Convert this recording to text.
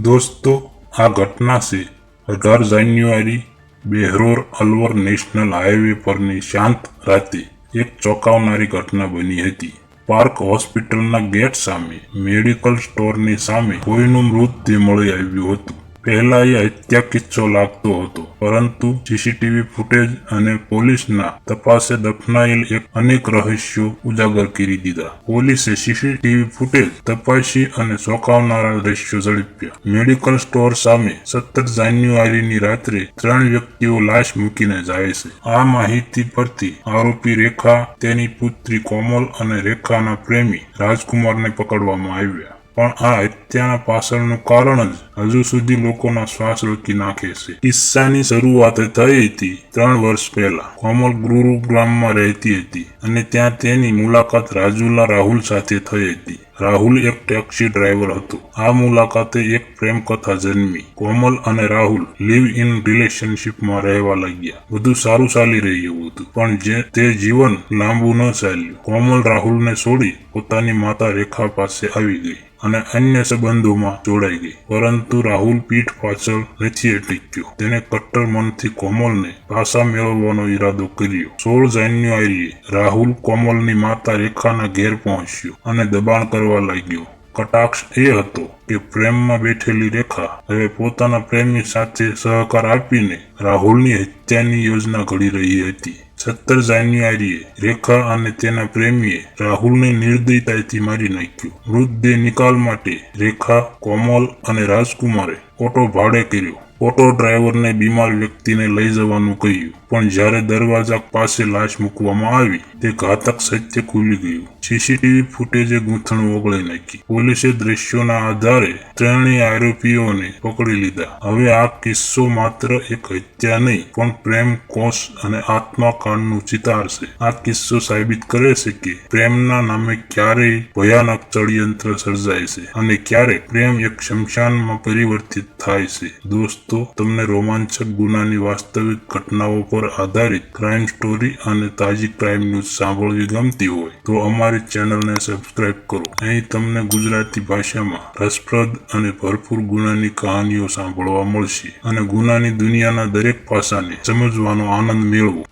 દોસ્તો, આ ઘટના છે 18 જાન્યુઆરી બેહરોર અલવર નેશનલ હાઈવે પરની શાંત રાતે એક ચોંકાવનારી ઘટના બની હતી. પાર્ક હોસ્પિટલના ગેટ સામે મેડિકલ સ્ટોરની સામે કોઈનું મૃતદેહ મળી આવ્યું હતું. પહેલા એ હત્યા કિસ્સો લાગતો હતો, પરંતુ સીસીટીવી ફૂટેજ અને પોલીસના તપાસે દફનાયેલ અનેક રહસ્યો ઉજાગર કરી દીધા. પોલીસે સીસીટીવી ફૂટેજ તપાસી અને ચોંકાવનારા દ્રશ્યો ઝડપ્યા. મેડિકલ સ્ટોર સામે 17 જાન્યુઆરીની રાત્રે 3 વ્યક્તિઓ લાશ મૂકીને જાય છે. આ માહિતી પરથી આરોપી રેખા, તેની પુત્રી કોમલ અને રેખાના પ્રેમી રાજકુમારને પકડવામાં આવ્યા. પણ આ હત્યાના પાછળનું કારણ જ હજુ સુધી લોકોના શ્વાસ રોકી નાખે છે. કિસ્સાની શરૂઆત થઈ હતી 3 વર્ષ પહેલા. કોમલ ગુરુગ્રામમાં રહેતી હતી અને ત્યાં તેની મુલાકાત રાજુલા રાહુલ સાથે થઈ હતી. રાહુલ એક ટેક્સી ડ્રાઈવર હતો. આ મુલાકાતે એક પ્રેમ કથા જન્મી. કોમલ અને રાહુલ લિવ ઇન રિલેશનશીપમાં રહેવા લાગ્યા. બધું સારું ચાલી રહ્યું હતું, પણ તે જીવન લાંબુ ન ચાલ્યું. કોમલ રાહુલને છોડી પોતાની માતા રેખા પાસે આવી ગઈ અને અન્ય સંબંધોમાં જોડાઈ ગઈ. પરંતુ રાહુલ પીઠ પાછળ નથી અટક્યો. તેને કટ્ટર મનથી કોમલને પાછા મેળવવાનો ઈરાદો કર્યો. 16 જાન્યુઆરીએ રાહુલ કોમલની માતા રેખાના ઘેર પહોંચ્યો અને દબાણ કરવા લાગ્યો. કટાક્ષ એ હતો કે પ્રેમમાં બેઠેલી રેખા હવે પોતાના પ્રેમી સાથે સહકાર આપીને રાહુલની હત્યાની યોજના ઘડી રહી હતી. 17 જાન્યુઆરીએ રેખા અને તેના પ્રેમીએ રાહુલને નિર્દયતાથી મારી નાખ્યો. મૃતદેહ નિકાલ માટે રેખા, કોમલ અને રાજકુમારે ઓટો ભાડે કર્યો. ઓટો ડ્રાઈવરને બીમાર વ્યક્તિને લઈ જવાનું કહ્યું, પણ જ્યારે દરવાજા પાસે લાશ મૂકવામાં આવી, તે ઘાતક સત્ય ખુલી ગયું. સીસીટીવી ફૂટેજે ગૂંથણ ઓગળી નાખી. પોલીસે દ્રશ્યોના આધારે ત્રણેય આરોપીઓને પકડી લીધા. હવે આ કિસ્સો માત્ર એક હત્યા નહીં, પણ પ્રેમ, કોષ અને આત્મકાંડનું ચિતાર છે. આ કિસ્સો સાબિત કરે છે કે પ્રેમના નામે ક્યારેય ભયાનક ષડયંત્ર સર્જાય છે અને ક્યારેક પ્રેમ એક શમશાનમાં પરિવર્તિત થાય છે. દોસ્તો, તમને રોમાંચક ગુનાની વાસ્તવિક ઘટનાઓ પર આધારિત ક્રાઇમ સ્ટોરી અને તાજી ક્રાઇમ ન્યૂઝ સાંભળવી ગમતી હોય તો અમારી ચેનલને સબસ્ક્રાઇબ કરો. અહીં તમને ગુજરાતી ભાષામાં રસપ્રદ અને ભરપૂર ગુનાની કહાનીઓ સાંભળવા મળશે અને ગુનાની દુનિયાના દરેક પાસાને સમજવાનો આનંદ મેળવો.